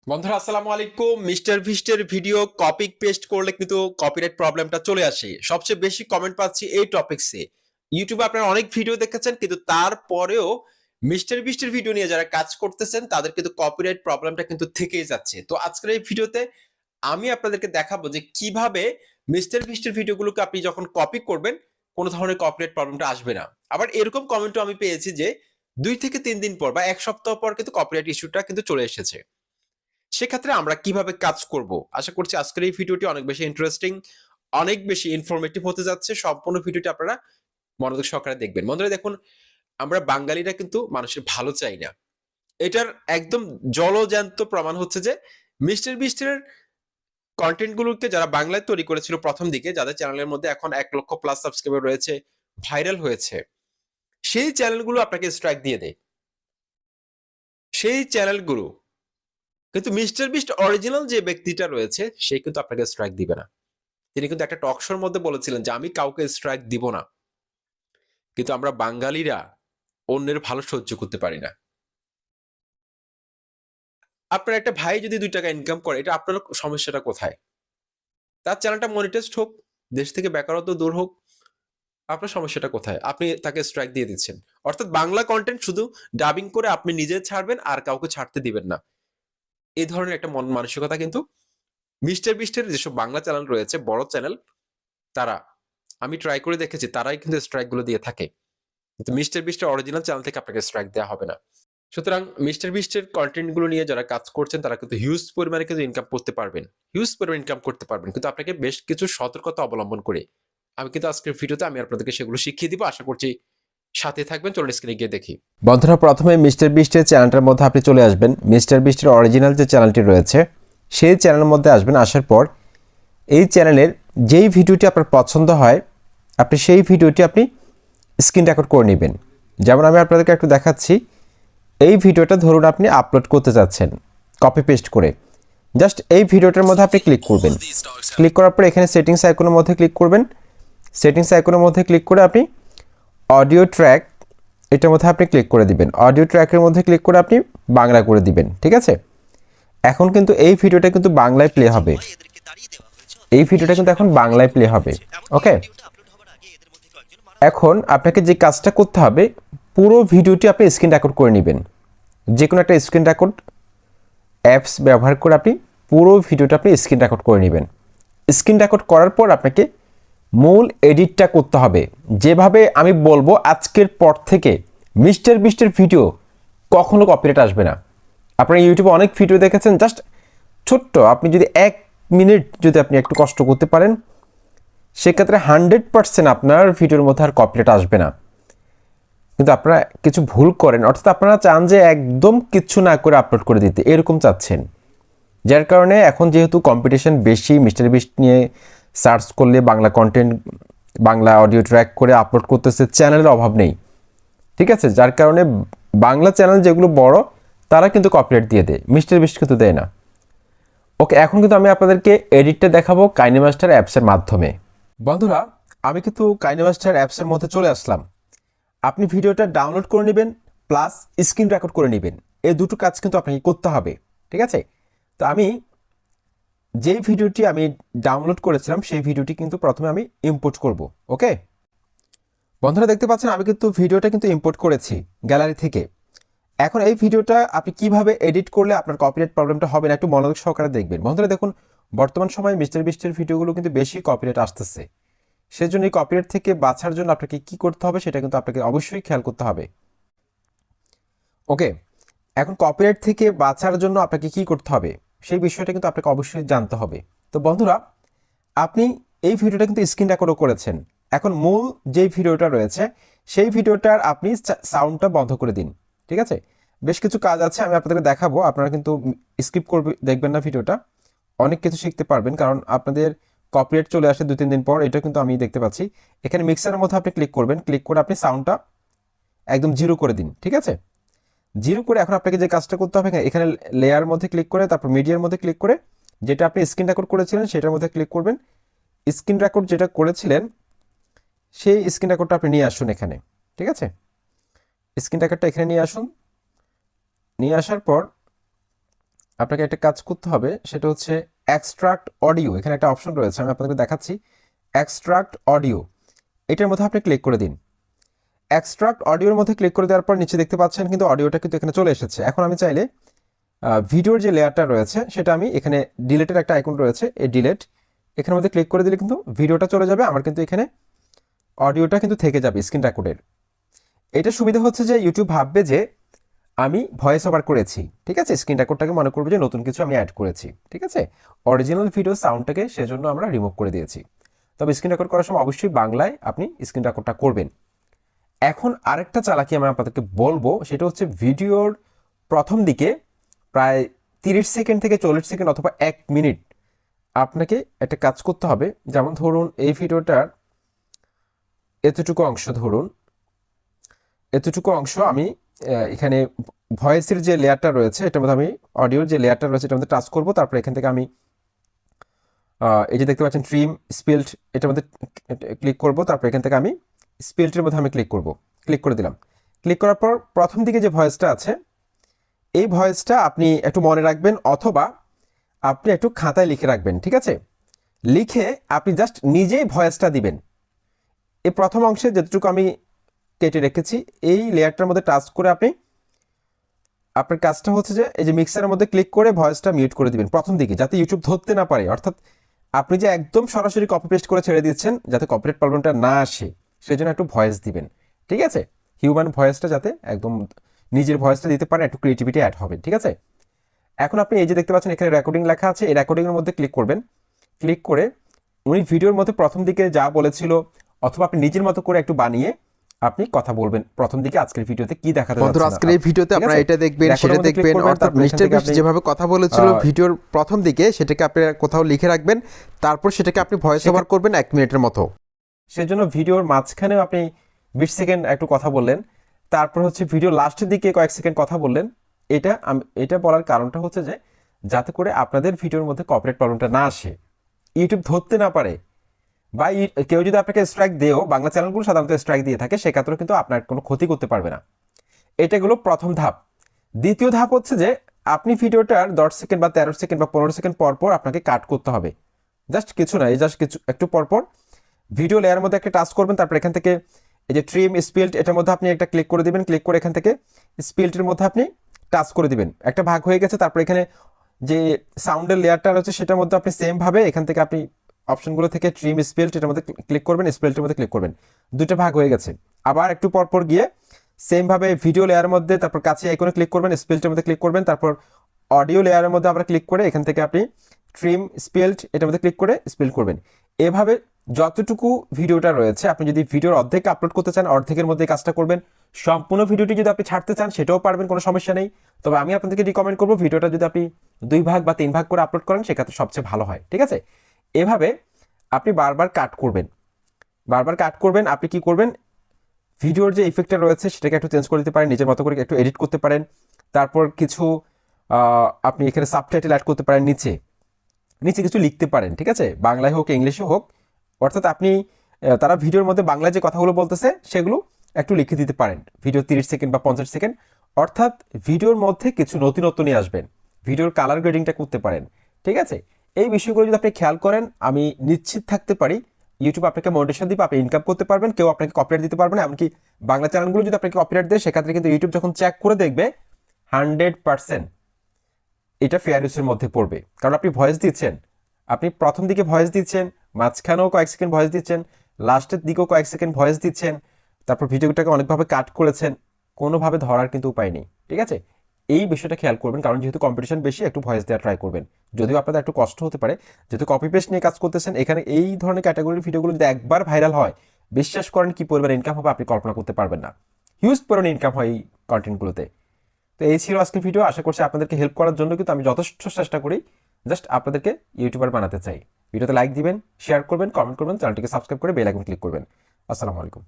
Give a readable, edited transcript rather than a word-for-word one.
বন্ধুরা আসসালামু আলাইকুম। মিস্টার ভিস্টের ভিডিও কপি পেস্ট করলে কিন্তু কপিরাইট প্রবলেমটা চলে আসে। সবচেয়ে বেশি কমেন্ট পাচ্ছি এই টপিকসে। ইউটিউবে আপনারা অনেক ভিডিও দেখেছেন, কিন্তু তারপরেও মিস্টার ভিস্টের ভিডিও নিয়ে যারা কাজ করতেছেন তাদের কিন্তু কপিরাইট প্রবলেমটা কিন্তু থেকেই যাচ্ছে। তো আজকের এই ভিডিওতে আমি আপনাদেরকে দেখাবো যে কিভাবে মিস্টার ভিস্টের ভিডিওগুলোকে আপনি যখন কপি করবেন কোনো ধরনের কপিরাইট প্রবলেমটা আসবে না। আবার এরকম কমেন্টও আমি পেয়েছি যে 2 থেকে 3 দিন পর বা 1 সপ্তাহ পর কিন্তু কপিরাইট ইস্যুটা কিন্তু চলে এসেছে। সেক্ষেত্রে আমরা কিভাবে কাজ করব? আশা করছি আজকের এই ভিডিওটি অনেক বেশি ইন্টারেস্টিং, অনেক বেশি ইনফরমেটিভ হতে যাচ্ছে। সম্পূর্ণ ভিডিওটি আপনারা মনোযোগ সহকারে দেখবেন। বন্ধুরা দেখুন, আমরা বাঙালিরা কিন্তু মানুষের ভালো চাই না। এটার একদম জলজ্যান্ত প্রমাণ হচ্ছে যে মিস্টার বিস্টের কন্টেন্ট গুলোকে যারা বাংলায় তৈরি করেছিল প্রথম দিকে, যাদের চ্যানেলের মধ্যে এখন 1 লক্ষ+ সাবস্ক্রাইবার রয়েছে, ভাইরাল হয়েছে, সেই চ্যানেলগুলো আপনাকে স্ট্রাইক দিয়ে দেয়। সেই চ্যানেলগুলো কিন্তু মিস্টার বিস্ট অরিজিনাল যে ব্যক্তিটা রয়েছে সে কিন্তু আপনাকে স্ট্রাইক দিবে না। তিনি কিন্তু একটা টক শোর মধ্যে বলেছিলেন যে আমি কাউকে স্ট্রাইক দিব না, কিন্তু আমরা বাঙালিরা অন্যের ভালো সহ্য করতে পারি না। আপনার একটা ভাই যদি 2 টাকা ইনকাম করে, এটা আপনার সমস্যাটা কোথায়? তার চ্যানেলটা মনিটাইজড হোক, দেশ থেকে বেকারত্ব দূর হোক, আপনার সমস্যাটা কোথায়? আপনি তাকে স্ট্রাইক দিয়ে দিচ্ছেন। অর্থাৎ বাংলা কন্টেন্ট শুধু ডাবিং করে আপনি নিজে ছাড়বেন আর কাউকে ছাড়তে দিবেন না। এই ধরনের একটা মন মানসিকতা কিন্তু মিস্টার বিস্টের যেসব বাংলা চ্যানেল রয়েছে, বড় চ্যানেল, তারা, আমি ট্রাই করে দেখেছি, তারাই কিন্তু স্ট্রাইক গুলো দিয়ে থাকে। কিন্তু মিস্টার বিস্টের অরিজিনাল চ্যানেল থেকে আপনাকে স্ট্রাইক দেওয়া হবে না। সুতরাং মিস্টার বিস্টের কন্টেন্ট গুলো নিয়ে যারা কাজ করছেন তারা কিন্তু হিউজ পরিমাণে কিন্তু ইনকাম করতে পারবেন, হিউজ পরিমাণে ইনকাম করতে পারবেন, কিন্তু আপনাকে বেশ কিছু সতর্কতা অবলম্বন করে। আমি কিন্তু আজকের ভিডিওতে আমি আপনাদেরকে সেগুলো শিখিয়ে দিব। আশা করছি সাথে থাকবেন। চলুন স্ক্রিনে গিয়ে দেখি। বন্ধুরা, প্রথমে মিস্টার বিস্টের চ্যানেলটার মধ্যে আপনি চলে আসবেন। মিস্টার বিস্টের অরিজিনাল যে চ্যানেলটি রয়েছে সেই চ্যানেলের মধ্যে আসবেন। আসার পর এই চ্যানেলের যেই ভিডিওটি আপনার পছন্দ হয় আপনি সেই ভিডিওটি আপনি স্ক্রিন রেকর্ড করে নেবেন। যেমন আমি আপনাদেরকে একটু দেখাচ্ছি। এই ভিডিওটা ধরুন আপনি আপলোড করতে যাচ্ছেন কপি পেস্ট করে। জাস্ট এই ভিডিওটার মধ্যে আপনি ক্লিক করবেন। ক্লিক করার পর এখানে সেটিংস আইকনের মধ্যে ক্লিক করবেন। সেটিংস আইকনের মধ্যে ক্লিক করে আপনি অডিও ট্র্যাক, এটার মধ্যে আপনি ক্লিক করে দিবেন। অডিও ট্র্যাকের মধ্যে ক্লিক করে আপনি বাংলা করে দিবেন। ঠিক আছে? এখন কিন্তু এই ভিডিওটা কিন্তু বাংলায় প্লে হবে। এই ভিডিওটা কিন্তু এখন বাংলায় প্লে হবে। ওকে, এখন আপনাকে যে কাজটা করতে হবে, পুরো ভিডিওটি আপনি স্ক্রিন রেকর্ড করে নেবেন। যে কোনো একটা স্ক্রিন রেকর্ড অ্যাপস ব্যবহার করে আপনি পুরো ভিডিওটা আপনি স্ক্রিন রেকর্ড করে নেবেন। স্ক্রিন রেকর্ড করার পর আপনাকে মূল এডিটটা করতে হবে। যেভাবে আমি বলবো আজকের পর থেকে মিস্টার বিস্টের ভিডিও কখনো কপিরাইট আসবে না। আপনারা ইউটিউবে অনেক ভিডিও দেখেছেন, জাস্ট ছোট্ট, আপনি যদি 1 মিনিট যদি আপনি একটু কষ্ট করতে পারেন, সেক্ষেত্রে 100% আপনার ভিডিওর মধ্যে আর কপিরাইট আসবে না। কিন্তু আপনারা কিছু ভুল করেন, অর্থাৎ আপনারা চান যে একদম কিচ্ছু না করে আপলোড করে দিতে, এরকম চাচ্ছেন। যার কারণে এখন যেহেতু কম্পিটিশন বেশি, মিস্টার বিস্ট নিয়ে সার্চ করলে Bangla content, Bangla audio track করে আপলোড করতেছে, চ্যানেলের অভাব নেই। ঠিক আছে? যার কারণে বাংলা চ্যানেল যেগুলো বড় তারা কিন্তু কপিরাইট দিয়ে দেয়, মিস্টার বিস্ট কিন্তু দেয় না। ওকে, এখন কিন্তু আমি আপনাদেরকে এডিটটা দেখাবো কাইনেমাস্টার অ্যাপসের মাধ্যমে। বন্ধুরা, আমি কিন্তু কাইনেমাস্টার অ্যাপসের মধ্যে চলে আসলাম। আপনি ভিডিওটা ডাউনলোড করে নেবেন, প্লাস স্ক্রিন রেকর্ড করে নেবেন। এই দুটো কাজ কিন্তু আপনাকে করতে হবে। ঠিক আছে? তো আমি যেই ভিডিওটি আমি ডাউনলোড করেছিলাম সেই ভিডিওটি কিন্তু প্রথমে আমি ইম্পোর্ট করব। ওকে বন্ধুরা, দেখতে পাচ্ছেন আমি কিন্তু ভিডিওটা কিন্তু ইম্পোর্ট করেছি গ্যালারি থেকে। এখন এই ভিডিওটা আপনি কিভাবে এডিট করলে আপনার কপিরাইট প্রবলেমটা হবে না, একটু মনোযোগ সহকারে দেখবেন। বন্ধুরা দেখুন, বর্তমান সময়ে মিস্টার বিস্টের ভিডিওগুলো কিন্তু বেশি কপিরাইট আসতেছে। সেজন্য এই কপিরাইট থেকে বাঁচার জন্য আপনাকে কি করতে হবে সেটা কিন্তু আপনাকে অবশ্যই খেয়াল করতে হবে। ওকে, এখন কপিরাইট থেকে বাঁচার জন্য আপনাকে কি করতে হবে সেই বিষয়টা কিন্তু আপনাকে অবশ্যই জানতে হবে। তো বন্ধুরা, আপনি এই ভিডিওটা কিন্তু স্ক্রিন রেকর্ডও করেছেন। এখন মূল যেই ভিডিওটা রয়েছে সেই ভিডিওটার আপনি সাউন্ডটা বন্ধ করে দিন। ঠিক আছে? বেশ কিছু কাজ আছে, আমি আপনাদেরকে দেখাবো। আপনারা কিন্তু স্কিপ করবে, দেখবেন না ভিডিওটা। অনেক কিছু শিখতে পারবেন, কারণ আপনাদের কপিরাইট চলে আসে 2-3 দিন পর। এটা কিন্তু আমি দেখতে পাচ্ছি। এখানে মিক্সারের মধ্যে আপনি ক্লিক করবেন, ক্লিক করে আপনি সাউন্ডটা একদম জিরো করে দিন। ঠিক আছে? জিরো করে এখন আপনাকে যে কাজটা করতে হবে, এখানে লেয়ার মধ্যে ক্লিক করে তারপর মিডিয়ার মধ্যে ক্লিক করে যেটা আপনি স্ক্রিন রেকর্ড করেছিলেন সেটার মধ্যে ক্লিক করবেন। স্ক্রিন রেকর্ড যেটা করেছিলেন সেই স্ক্রিন রেকর্ডটা আপনি নিয়ে আসুন এখানে। ঠিক আছে? স্ক্রিন রেকর্ডটা এখানে নিয়ে আসুন। নিয়ে আসার পর আপনাকে একটা কাজ করতে হবে, সেটা হচ্ছে এক্সট্রাক্ট অডিও। এখানে একটা অপশন রয়েছে, আমি আপনাদের দেখাচ্ছি। এক্সট্রাক্ট অডিও, এটার মধ্যে আপনি ক্লিক করে দিন। এক্সট্রাক্ট অডিওর মধ্যে ক্লিক করে দেওয়ার পর নিচে দেখতে পাচ্ছেন কিন্তু অডিওটা কিন্তু এখানে চলে এসেছে। এখন আমি চাইলে ভিডিওর যে লেয়ারটা রয়েছে সেটা আমি এখানে ডিলেটের একটা আইকন রয়েছে, এই ডিলেট এখানের মধ্যে ক্লিক করে দিলে কিন্তু ভিডিওটা চলে যাবে, আমার কিন্তু এখানে অডিওটা কিন্তু থেকে যাবে স্ক্রিন রেকর্ডের। এটা সুবিধা হচ্ছে যে ইউটিউব ভাববে যে আমি ভয়েস ওভার করেছি, ঠিক আছে, স্ক্রিন রেকর্ডটাকে মনে করবে যে নতুন কিছু আমি অ্যাড করেছি, ঠিক আছে। অরিজিনাল ভিডিও সাউন্ডটাকে সেজন্য আমরা রিমুভ করে দিয়েছি। তবে স্ক্রিন রেকর্ড করার সময় অবশ্যই বাংলায় আপনি স্ক্রিন রেকর্ডটা করবেন। এখন আরেকটা চালাকি আমি আপনাদেরকে বলবো, সেটা হচ্ছে ভিডিওর প্রথম দিকে প্রায় 30 সেকেন্ড থেকে 40 সেকেন্ড অথবা 1 মিনিট আপনাকে একটা কাজ করতে হবে। যেমন ধরুন এই ভিডিওটার এতটুকু অংশ, ধরুন এতটুকু অংশ আমি এখানে ভয়েসের যে লেয়ারটা রয়েছে এটার মধ্যে আমি অডিওর যে লেয়ারটা রয়েছে এটার মধ্যে টাচ করবো। তারপর এখান থেকে আমি এই যে দেখতে পাচ্ছেন ট্রিম স্পিল্ট, এটার মধ্যে ক্লিক করব। তারপর এখান থেকে আমি স্পিল্টের মধ্যে আমি ক্লিক করব, ক্লিক করে দিলাম। ক্লিক করার পর প্রথম দিকে যে ভয়েসটা আছে এই ভয়েসটা আপনি একটু মনে রাখবেন, অথবা আপনি একটু খাতায় লিখে রাখবেন, ঠিক আছে। লিখে আপনি জাস্ট নিজেই ভয়েসটা দিবেন। এই প্রথম অংশে যেটুকু আমি কেটে রেখেছি এই লেয়ারটার মধ্যে টাচ করে আপনি আপনার কাজটা হচ্ছে যে এই যে মিক্সারের মধ্যে ক্লিক করে ভয়েসটা মিউট করে দিবেন প্রথম দিকে, যাতে ইউটিউব ধরতে না পারে। অর্থাৎ আপনি যে একদম সরাসরি কপি পেস্ট করে ছেড়ে দিচ্ছেন, যাতে কপিরাইট প্রবলেমটা না আসে সেজন্য একটু ভয়েস দিবেন, ঠিক আছে। হিউম্যান ভয়েসটা যাতে একদম নিজের ভয়েসটা দিতে পারেন, একটু ক্রিয়েটিভিটি অ্যাড হবে, ঠিক আছে। এখন আপনি এই যে দেখতে পাচ্ছেন এখানে রেকর্ডিং লেখা আছে, এই রেকর্ডিংয়ের মধ্যে ক্লিক করবেন। ক্লিক করে উনি ভিডিওর মধ্যে প্রথম দিকে যা বলেছিল, অথবা আপনি নিজের মতো করে একটু বানিয়ে আপনি কথা বলবেন প্রথম দিকে আজকের ভিডিওতে কি দেখাতে যাচ্ছে। বন্ধুরা আজকের এই ভিডিওতে আপনারা এটা দেখবেন সেটা দেখবেন, অর্থাৎ মিস্টার বিস্ট যেভাবে কথা বলেছিল ভিডিওর প্রথম দিকে সেটাকে আপনি কোথাও লিখে রাখবেন, তারপর সেটাকে আপনি ভয়েস ওভার করবেন 1 মিনিটের মতো। সেজন্য ভিডিওর মাঝখানেও আপনি 20 সেকেন্ড একটু কথা বললেন, তারপর হচ্ছে ভিডিও লাস্টের দিকে কয়েক সেকেন্ড কথা বললেন। এটা বলার কারণটা হচ্ছে যে যাতে করে আপনাদের ভিডিওর মধ্যে কপিরাইট প্রবলেমটা না আসে, ইউটিউব ধরতে না পারে। বা কেউ যদি আপনাকে স্ট্রাইক দেও, বাংলা চ্যানেলগুলো সাধারণত স্ট্রাইক দিয়ে থাকে, সেক্ষেত্রে কিন্তু আপনার কোনো ক্ষতি করতে পারবে না। এটা হলো প্রথম ধাপ। দ্বিতীয় ধাপ হচ্ছে যে আপনি ভিডিওটার 10 সেকেন্ড বা 13 সেকেন্ড বা 15 সেকেন্ড পর পর আপনাকে কাট করতে হবে। জাস্ট কিছু না, এই জাস্ট কিছু একটু পর পর ভিডিও লেয়ারের মধ্যে একটা টাচ করবেন। তারপর এখান থেকে এই যে ট্রিম স্পিল্ট, এটার মধ্যে আপনি একটা ক্লিক করে দিবেন। ক্লিক করে এখান থেকে স্পিল্টের মধ্যে আপনি টাচ করে দিবেন। একটা ভাগ হয়ে গেছে। তারপর এখানে যে সাউন্ডের লেয়ারটা রয়েছে সেটার মধ্যে আপনি সেম ভাবে এখান থেকে আপনি অপশনগুলো থেকে ট্রিম স্পিল্ট এটার মধ্যে ক্লিক করবেন, স্পিল্টের মধ্যে ক্লিক করবেন। দুটো ভাগ হয়ে গেছে। আবার একটু পর পর গিয়ে সেম ভাবে ভিডিও লেয়ারের মধ্যে তারপর কাছে আইকনে ক্লিক করবেন, স্পিল্টের মধ্যে ক্লিক করবেন। তারপর অডিও লেয়ারের মধ্যে আবার ক্লিক করে এখান থেকে আপনি ট্রিম স্পিল্ট এটার মধ্যে ক্লিক করে স্পিল্ট করবেন। এভাবে যতটুকু ভিডিওটা রয়েছে, আপনি যদি ভিডিওর অর্ধেক আপলোড করতে চান অর্ধেকের মধ্যে কাজটা করবেন। সম্পূর্ণ ভিডিওটি যদি আপনি ছাড়তে চান সেটাও পারবেন, কোনো সমস্যা নেই। তবে আমি আপনাদেরকে রিকমেন্ড করবো ভিডিওটা যদি আপনি 2 ভাগ বা 3 ভাগ করে আপলোড করেন সেক্ষেত্রে সবচেয়ে ভালো হয়, ঠিক আছে। এভাবে আপনি বারবার কাট করবেন, বারবার কাট করবেন। আপনি কি করবেন, ভিডিওর যে ইফেক্টটা রয়েছে সেটাকে একটু চেঞ্জ করে দিতে পারেন, নিজের মতো করে একটু এডিট করতে পারেন। তারপর কিছু আপনি এখানে সাবটাইটেল অ্যাড করতে পারেন, নিচে নিচে কিছু লিখতে পারেন, ঠিক আছে, বাংলায় হোক ইংলিশে হোক। অর্থাৎ আপনি তারা ভিডিওর মধ্যে বাংলায় যে কথাগুলো বলতেছে সেগুলো একটু লিখে দিতে পারেন ভিডিও 30 সেকেন্ড বা 50 সেকেন্ড। অর্থাৎ ভিডিওর মধ্যে কিছু নতুনত্ব নিয়ে আসবেন, ভিডিওর কালার গ্রেডিংটা করতে পারেন, ঠিক আছে। এই বিষয়গুলো যদি আপনি খেয়াল করেন আমি নিশ্চিত থাকতে পারি ইউটিউব আপনাকে মনিটাইজেশন দিবে, আপনি ইনকাম করতে পারবেন, কেউ আপনাকে কপিরাইট দিতে পারবে না। এমনকি বাংলা চ্যানেলগুলো যদি আপনাকে কপিরাইট দেয় সেক্ষেত্রে কিন্তু ইউটিউব যখন চেক করে দেখবে 100% এটা ফেয়ার ইউজের মধ্যে পড়বে। কারণ আপনি ভয়েস দিচ্ছেন, আপনি প্রথম দিকে ভয়েস দিচ্ছেন, মাঝখানেও কয়েক সেকেন্ড ভয়েস দিচ্ছেন, লাস্টের দিকেও কয়েক সেকেন্ড ভয়েস দিচ্ছেন, তারপর ভিডিওটাকে অনেকভাবে কাট করেছেন, কোনোভাবে ধরার কিন্তু উপায় নেই, ঠিক আছে। এই বিষয়টা খেয়াল করবেন, কারণ যেহেতু কম্পিটিশন বেশি একটু ভয়েস দেওয়া ট্রাই করবেন। যদিও আপনাদের একটু কষ্ট হতে পারে, যেহেতু কপি পেস্ট নিয়ে কাজ করতেছেন, এখানে এই ধরনের ক্যাটাগরির ভিডিওগুলো যদি একবার ভাইরাল হয় বিশ্বাস করেন কি পরিমাণ ইনকাম হবে আপনি কল্পনা করতে পারবেন না। হিউজ পরিমাণ ইনকাম হয় এই কন্টেন্টগুলোতে। তো এই ছিল আজকের ভিডিও। আশা করছি আপনাদেরকে হেল্প করার জন্য কিন্তু আমি যথেষ্ট চেষ্টা করি, জাস্ট আপনাদেরকে ইউটিউবার বানাতে চাই। ভিডিওতে লাইক দিবেন, শেয়ার করবেন, কমেন্ট করবেন, চ্যানেলটিকে সাবস্ক্রাইব করে বেল আইকন ক্লিক করবেন। আসসালামু আলাইকুম।